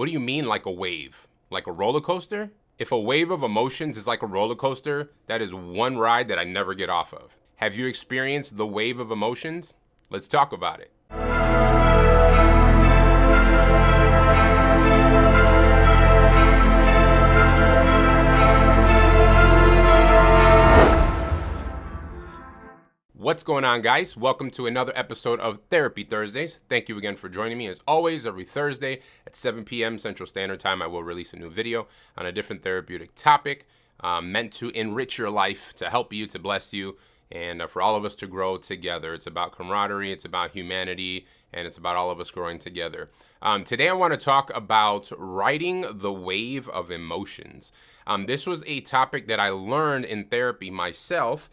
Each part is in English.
What do you mean like a wave? Like a roller coaster? If a wave of emotions is like a roller coaster, that is one ride that I never get off of. Have you experienced the wave of emotions? Let's talk about it. What's going on, guys? Welcome to another episode of Therapy Thursdays. Thank you again for joining me. As always, every Thursday at 7 p.m. Central Standard Time, I will release a new video on a different therapeutic topic meant to enrich your life, to help you, to bless you, and for all of us to grow together. It's about camaraderie, it's about humanity, and it's about all of us growing together. Today, I want to talk about riding the wave of emotions. This was a topic that I learned in therapy myself,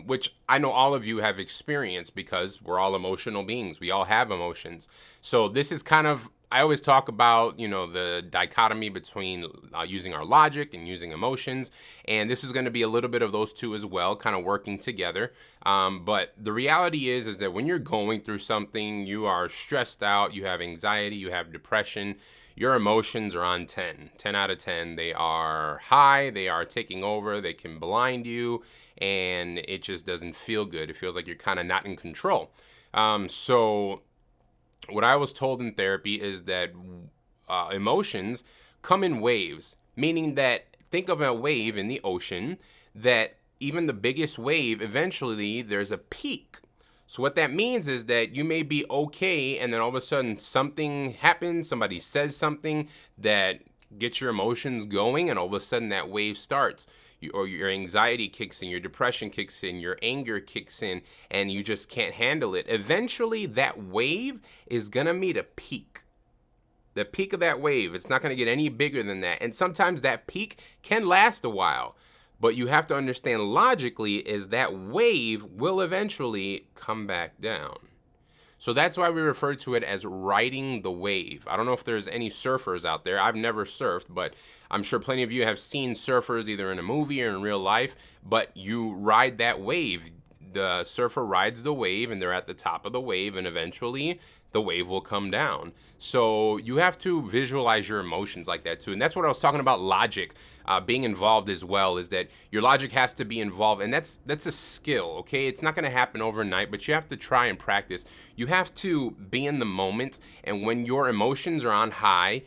which I know all of you have experienced because we're all emotional beings. We all have emotions. So this is kind of, I always talk about, the dichotomy between using our logic and using emotions. And this is going to be a little bit of those two as well, kind of working together. But the reality is that when you're going through something, you are stressed out, you have anxiety, you have depression, your emotions are on 10 out of 10. They are high, they are taking over, they can blind you, and it just doesn't feel good. It feels like you're kind of not in control. So what I was told in therapy is that emotions come in waves, meaning that think of a wave in the ocean, that even the biggest wave, eventually there's a peak. So what that means is that you may be okay, and then all of a sudden something happens, somebody says something that gets your emotions going, and all of a sudden that wave starts. Or your anxiety kicks in, your depression kicks in, your anger kicks in, and you just can't handle it. Eventually, that wave is gonna meet a peak. The peak of that wave, it's not gonna get any bigger than that. And sometimes that peak can last a while. But you have to understand logically is that wave will eventually come back down. So that's why we refer to it as riding the wave. I don't know if there's any surfers out there. I've never surfed, but I'm sure plenty of you have seen surfers either in a movie or in real life, but you ride that wave. The surfer rides the wave and they're at the top of the wave, and eventually the wave will come down. So you have to visualize your emotions like that too. And that's what I was talking about, logic being involved as well, is that your logic has to be involved. And that's a skill, okay? It's not gonna happen overnight, but you have to try and practice. You have to be in the moment, and when your emotions are on high,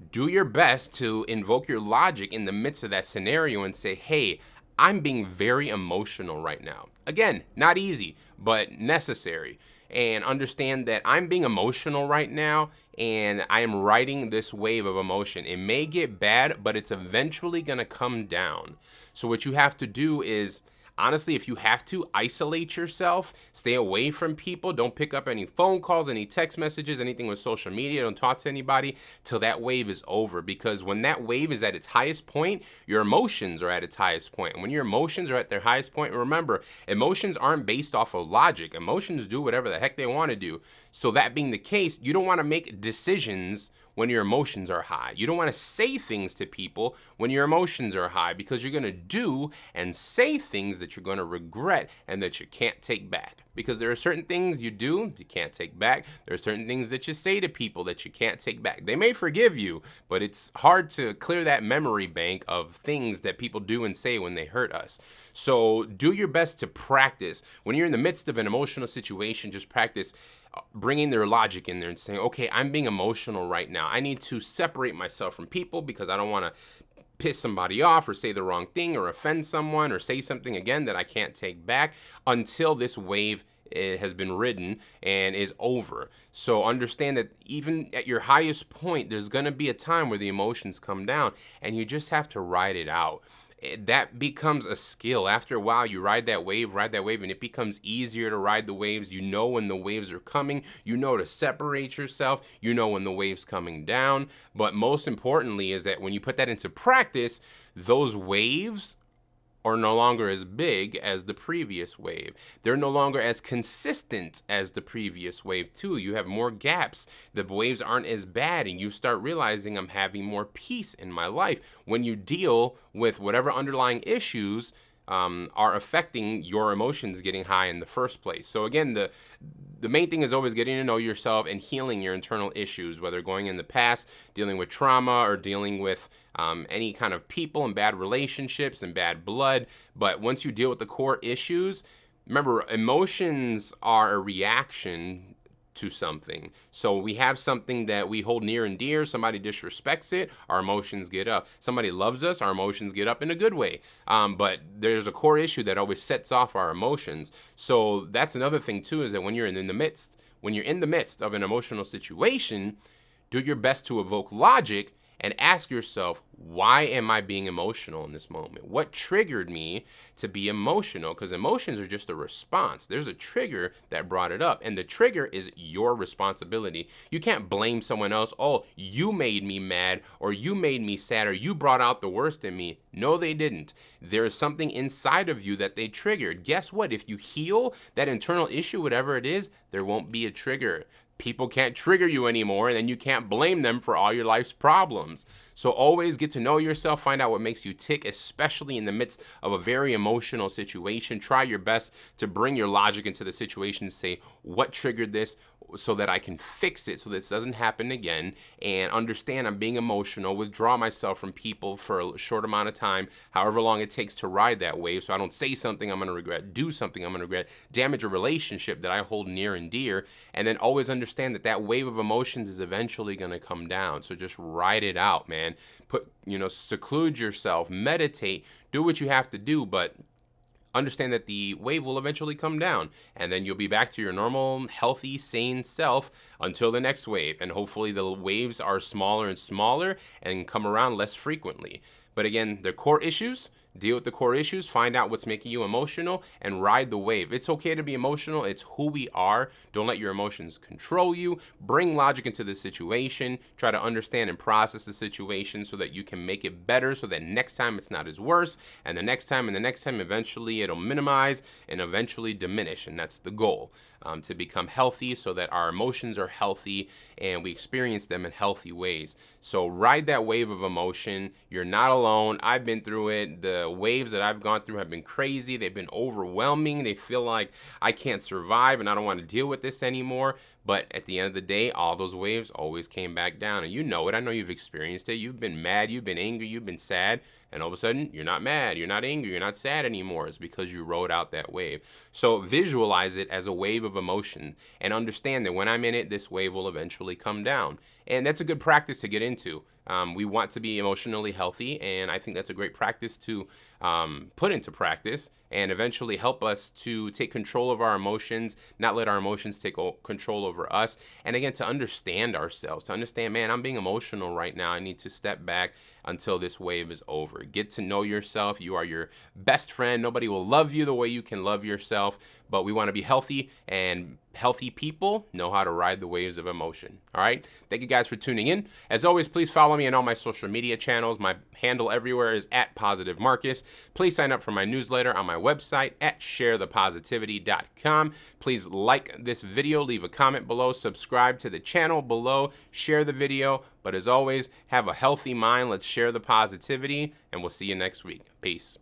do your best to invoke your logic in the midst of that scenario and say, hey, I'm being very emotional right now. Again, not easy, but necessary. And understand that I'm being emotional right now, and I am riding this wave of emotion. It may get bad, but it's eventually gonna come down. So what you have to do is, honestly, if you have to, isolate yourself, stay away from people, don't pick up any phone calls, any text messages, anything with social media, don't talk to anybody till that wave is over. Because when that wave is at its highest point, your emotions are at its highest point. And when your emotions are at their highest point, remember, emotions aren't based off of logic. Emotions do whatever the heck they want to do. So that being the case, you don't want to make decisions when your emotions are high. You don't want to say things to people when your emotions are high, because you're going to do and say things that you're going to regret and that you can't take back. Because there are certain things you do you can't take back. There are certain things that you say to people that you can't take back. They may forgive you, but it's hard to clear that memory bank of things that people do and say when they hurt us. So do your best to practice. When you're in the midst of an emotional situation, just practice bringing their logic in there and saying, okay, I'm being emotional right now. I need to separate myself from people because I don't want to piss somebody off or say the wrong thing or offend someone or say something again that I can't take back until this wave has been ridden and is over. So understand that even at your highest point, there's going to be a time where the emotions come down, and you just have to ride it out. That becomes a skill. After a while, you ride that wave, and it becomes easier to ride the waves. You know when the waves are coming. You know to separate yourself. You know when the wave's coming down. But most importantly is that when you put that into practice, those waves are no longer as big as the previous wave. They're no longer as consistent as the previous wave too. You have more gaps. The waves aren't as bad, and you start realizing I'm having more peace in my life when you deal with whatever underlying issues are affecting your emotions getting high in the first place. So again, the main thing is always getting to know yourself and healing your internal issues, whether going in the past, dealing with trauma, or dealing with any kind of people and bad relationships and bad blood. But once you deal with the core issues, remember, emotions are a reaction to something. So we have something that we hold near and dear, somebody disrespects it, our emotions get up. Somebody loves us, our emotions get up in a good way. But there's a core issue that always sets off our emotions. So that's another thing too, is that when you're in the midst of an emotional situation, do your best to evoke logic and ask yourself, why am I being emotional in this moment? What triggered me to be emotional? Because emotions are just a response. There's a trigger that brought it up, and the trigger is your responsibility. You can't blame someone else. Oh, you made me mad, or you made me sad, or you brought out the worst in me. No, they didn't. There is something inside of you that they triggered. Guess what? If you heal that internal issue, whatever it is, there won't be a trigger. People can't trigger you anymore, and then you can't blame them for all your life's problems. So always get to know yourself, find out what makes you tick, especially in the midst of a very emotional situation. Try your best to bring your logic into the situation and say, what triggered this, so that I can fix it so this doesn't happen again, and understand I'm being emotional, withdraw myself from people for a short amount of time, however long it takes to ride that wave, so I don't say something I'm gonna regret, do something I'm gonna regret, damage a relationship that I hold near and dear, and then always understand that that wave of emotions is eventually gonna come down. So just ride it out, man. Seclude yourself, meditate, do what you have to do, but understand that the wave will eventually come down, and then you'll be back to your normal, healthy, sane self until the next wave. And hopefully the waves are smaller and smaller and come around less frequently. But again, the core issues, deal with the core issues, find out what's making you emotional, and ride the wave. It's okay to be emotional. It's who we are. Don't let your emotions control you. Bring logic into the situation. Try to understand and process the situation so that you can make it better, so that next time it's not as worse, and the next time, eventually it'll minimize and eventually diminish. And that's the goal, to become healthy so that our emotions are healthy and we experience them in healthy ways. So ride that wave of emotion. You're not alone. I've been through it. The waves that I've gone through have been crazy. They've been overwhelming. They feel like I can't survive and I don't want to deal with this anymore. But at the end of the day, all those waves always came back down. And you know it. I know you've experienced it. You've been mad, you've been angry, you've been sad. And all of a sudden, you're not mad, you're not angry, you're not sad anymore. It's because you rode out that wave. So visualize it as a wave of emotion and understand that when I'm in it, this wave will eventually come down. And that's a good practice to get into. We want to be emotionally healthy, and I think that's a great practice to put into practice and eventually help us to take control of our emotions, not let our emotions take control over us. And again, to understand ourselves, to understand, man, I'm being emotional right now. I need to step back until this wave is over. Get to know yourself. You are your best friend. Nobody will love you the way you can love yourself, but we want to be healthy, and healthy people know how to ride the waves of emotion. All right. Thank you guys for tuning in. As always, please follow me on all my social media channels. My handle everywhere is @PositiveMarcus. Please sign up for my newsletter on my website at sharethepositivity.com. Please like this video, leave a comment below, subscribe to the channel below, share the video. But as always, have a healthy mind. Let's share the positivity, and we'll see you next week. Peace.